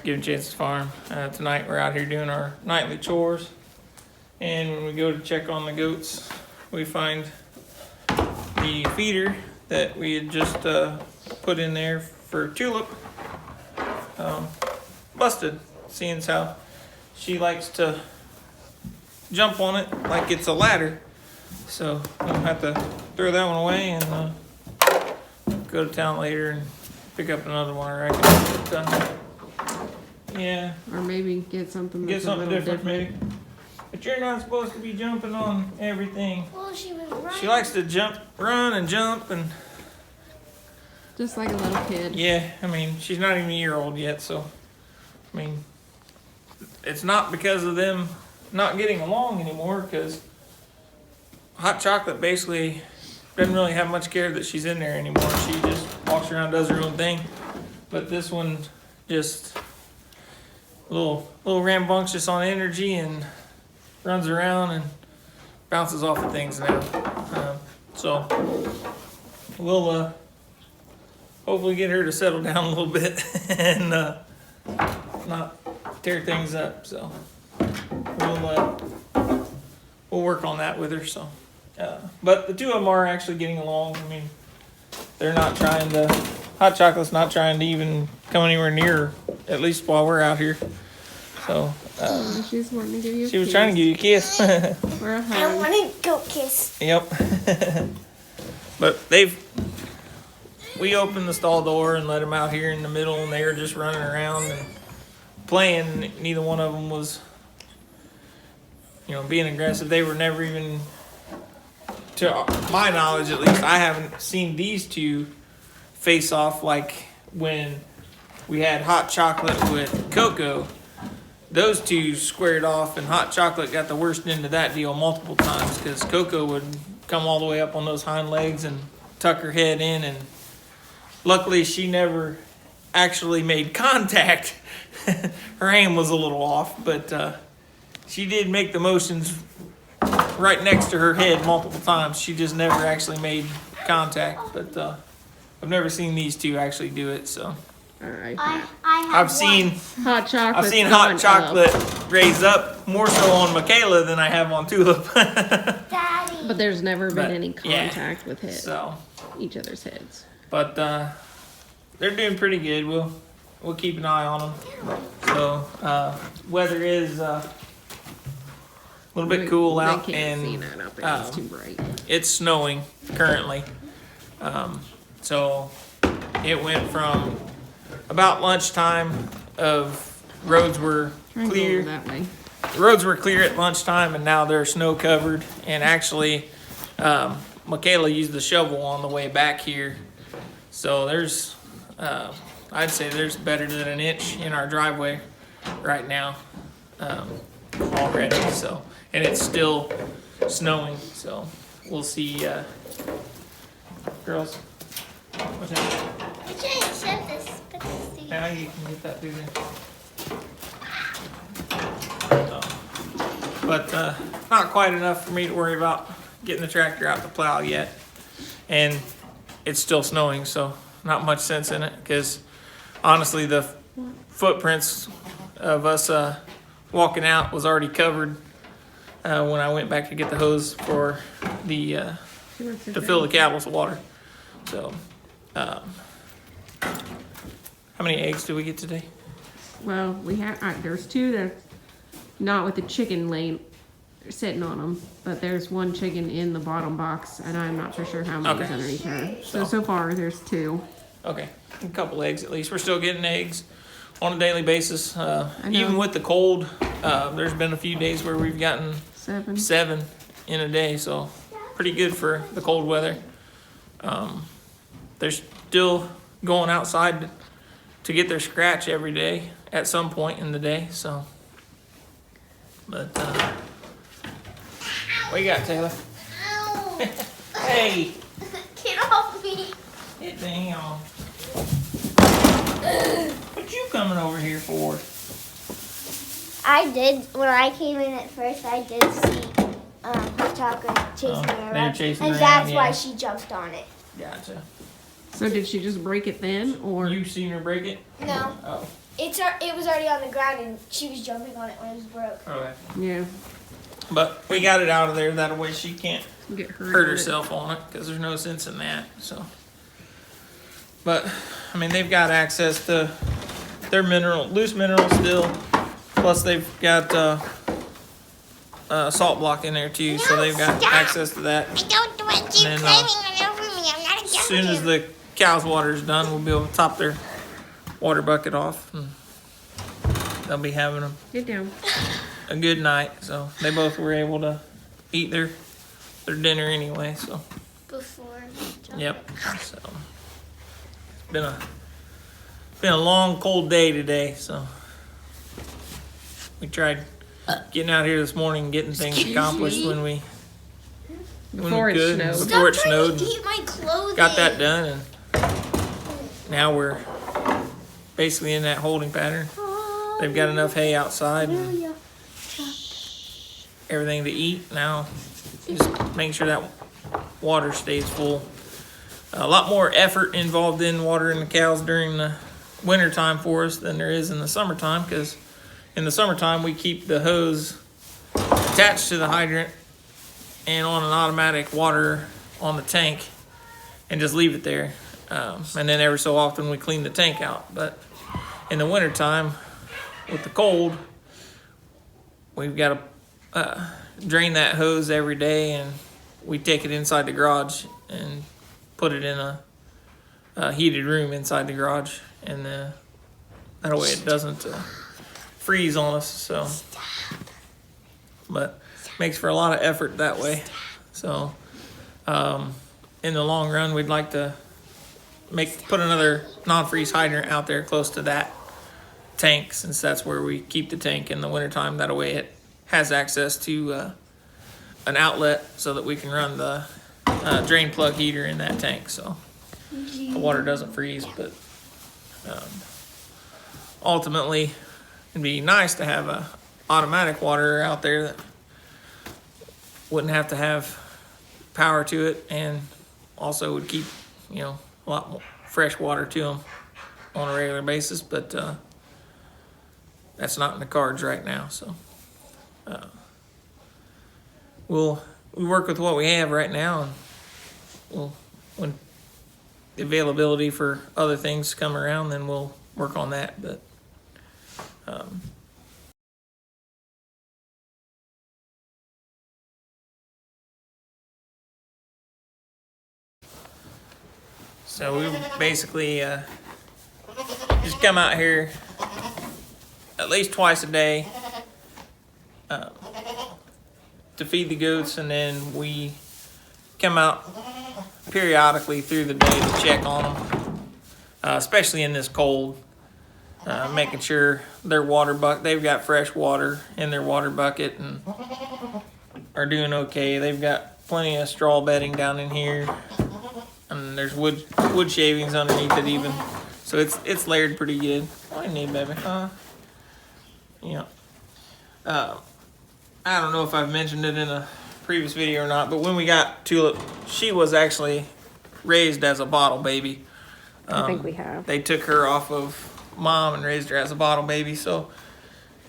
Giving Chances Farm. Tonight we're out here doing our nightly chores, and when we go to check on the goats, we find the feeder that we had just put in there for Tulip busted, seeing as how she likes to jump on it like it's a ladder. So I'm gonna have to throw that one away and go to town later and pick up another one, I reckon. But, yeah. Or maybe get something Get that's something a little different, maybe. But you're not supposed to be jumping on everything. Well, she was running. She likes to run and jump, and Just like a little kid. yeah, I mean, she's not even a year old yet, so I mean, it's not because of them not getting along anymore, because Hot Chocolate basically doesn't really have much care that she's in there anymore. She just walks around, does her own thing. But this one just a little rambunctious on energy and runs around and bounces off of things now. So we'll hopefully get her to settle down a little bit and not tear things up. So we'll work on that with her. So, but the two of them are actually getting along. I mean, they're not trying to. Hot Chocolate's not trying to even come anywhere near her, at least while we're out here. So She's wanting to give you a she was kiss. trying to give you a kiss. Or a I hug. want to go kiss. Yep. But we opened the stall door and let them out here in the middle, and they were just running around and playing. Neither one of them was, being aggressive. They were never even, to my knowledge at least, I haven't seen these two face off like when we had Hot Chocolate with Coco. Those two squared off, and Hot Chocolate got the worst end of that deal multiple times, because Coco would come all the way up on those hind legs and tuck her head in, and luckily she never actually made contact. Her aim was a little off, but she did make the motions right next to her head multiple times. She just never actually made contact, but I've never seen these two actually do it. So All right. I've seen Hot chocolate. Hot Chocolate raise up more so on Michaela than I have on Tulip. Daddy. But there's never been But, any yeah. contact with So, each other's heads. but they're doing pretty good. We'll keep an eye on them. So weather is a little bit cool out, They can't see and that up there. It's too bright. it's snowing currently. So it went from about lunchtime of roads were Try and go clear. over that way. Roads were clear at lunchtime, and now they're snow covered. And actually, Michaela used the shovel on the way back here. So there's, I'd say there's better than an inch in our driveway right now already. So, and it's still snowing. So we'll see. Girls, what's that? I can't shove this, but this is Now you can get that through there. But not quite enough for me to worry about getting the tractor out to plow yet. And it's still snowing, so not much sense in it, because honestly the footprints of us walking out was already covered when I went back to get the hose for the to fill the cattle's water. So how many eggs did we get today? Well, we have there's two that not with the chicken laying sitting on them, but there's one chicken in the bottom box, and I'm not for sure how many is Okay. underneath her. So far there's two. Okay, a couple eggs at least. We're still getting eggs on a daily basis. know. Even with the cold, there's been a few days where we've gotten 7 in a day, so pretty good for the cold weather. They're still going outside to get their scratch every day at some point in the day, so. But, what you got, Taylor? Ow. Hey, Get off me. get down. What you coming over here for? I did, when I came in at first, I did see Hot Chocolate chasing me they were around. chasing and around, that's why yeah. she jumped on it. Gotcha. So did she just break it then, or You seen her break it? No. Oh. it was already on the ground and she was jumping on it when it was broke. Okay. Yeah. But we got it out of there. That way she can't Get hurt with it. herself on it because there's no sense in that. So, but I mean, they've got access to their loose minerals still. Plus, they've got salt block in there too, so they've got access to that. I don't want you And then, climbing all over me. I'm not a As soon as the cow's water is done, we'll be able to top their water bucket off. And they'll be having Get down. a good night. So they both were able to eat their dinner anyway. So Before. yep. So it's been a long, cold day today. So we tried getting out here this morning and getting things accomplished when we Before it could. snowed. Stop Before it trying snowed. to eat my clothing. Got that done, and now we're basically in that holding pattern. They've got enough hay outside and everything to eat. Now, just making sure that water stays full. A lot more effort involved in watering the cows during the winter time for us than there is in the summertime, because in the summertime we keep the hose attached to the hydrant and on an automatic water on the tank and just leave it there. And then every so often we clean the tank out. But in the wintertime, with the cold, we've got to drain that hose every day, and we take it inside the garage and put it in a heated room inside the garage, and that way it doesn't freeze on us. So, but makes for a lot of effort that way. So, in the long run, we'd like to put another non-freeze hydrant out there close to that tank, since that's where we keep the tank in the wintertime. That way it has access to an outlet so that we can run the drain plug heater in that tank, so the water doesn't freeze. But ultimately, it'd be nice to have a automatic water out there that wouldn't have to have power to it, and also would keep a lot more fresh water to them on a regular basis. But that's not in the cards right now. So we work with what we have right now, and when the availability for other things come around, then we'll work on that. But so we basically just come out here at least twice a day to feed the goats, and then we come out periodically through the day to check on them, especially in this cold, making sure their water bucket, they've got fresh water in their water bucket and are doing okay. They've got plenty of straw bedding down in here, and there's wood shavings underneath it even, so it's layered pretty good. What do you need, baby? I don't know if I've mentioned it in a previous video or not, but when we got Tulip, she was actually raised as a bottle baby. I think we have. They took her off of mom and raised her as a bottle baby, so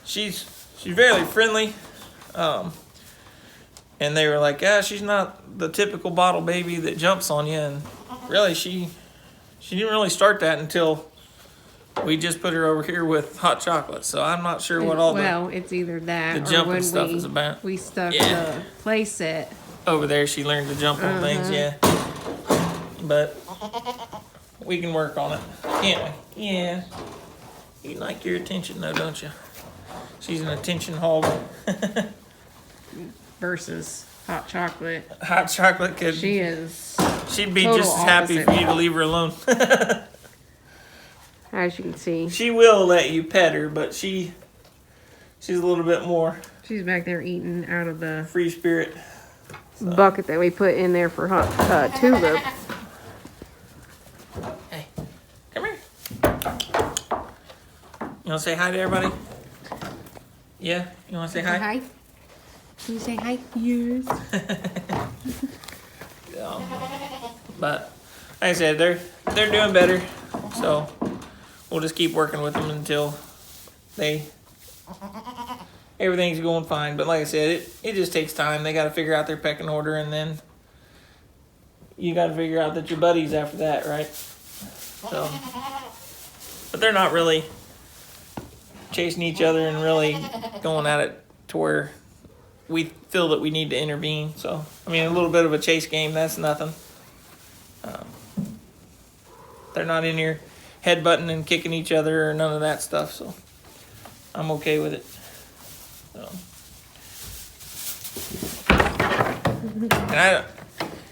she's very friendly. And they were like, she's not the typical bottle baby that jumps on you. And really, she didn't really start that until we just put her over here with hot chocolate. So I'm not sure what all it's either that the or jumping when stuff is about. we stuck Yeah. the play set. over there she learned to jump on things, yeah. But we can work on it. Yeah. You like your attention though, don't you? She's an attention hog. Versus hot chocolate. Hot chocolate could. She'd be total just as happy opposite. for you to leave her alone. As you can see. She will let you pet her, but she's a little bit more She's back there eating out of the free spirit. bucket that we put in there for Tulip. Hey, come here. You want to say hi to everybody? Yeah? You want to say hi? Can you say hi? Yes. But like I said, they're doing better. So we'll just keep working with them until everything's going fine. But like I said, it just takes time. They got to figure out their pecking order, and then you got to figure out that you're buddies after that, right? So, but they're not really chasing each other and really going at it to where we feel that we need to intervene. So, I mean, a little bit of a chase game, that's nothing. They're not in here headbutting and kicking each other or none of that stuff, so I'm okay with it. So. And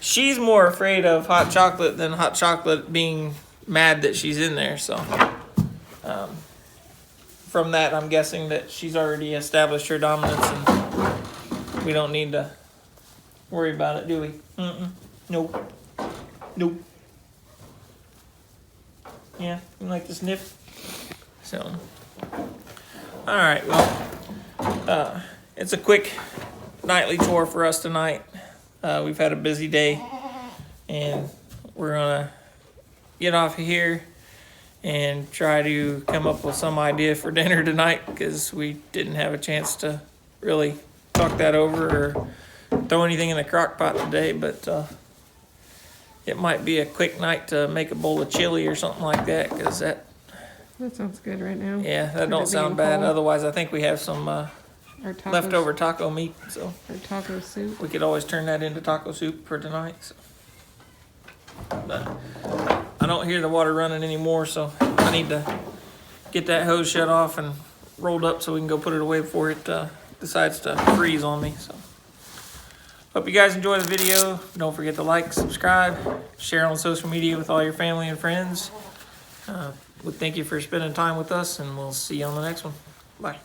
she's more afraid of Hot Chocolate than Hot Chocolate being mad that she's in there, so from that I'm guessing that she's already established her dominance and we don't need to worry about it, do we? Nope. Nope. Yeah, you like to sniff? So, alright, well, it's a quick nightly chore for us tonight. We've had a busy day, and we're gonna get off of here and try to come up with some idea for dinner tonight, because we didn't have a chance to really talk that over or throw anything in the crock pot today, but it might be a quick night to make a bowl of chili or something like that, because that sounds good right now. Yeah, that don't sound bad. Otherwise, I think we have some Our tacos, leftover taco meat, so our taco soup. we could always turn that into taco soup for tonight. So. But I don't hear the water running anymore, so I need to get that hose shut off and rolled up so we can go put it away before it decides to freeze on me. So. Hope you guys enjoy the video. Don't forget to like, subscribe, share on social media with all your family and friends. We thank you for spending time with us, and we'll see you on the next one. Bye.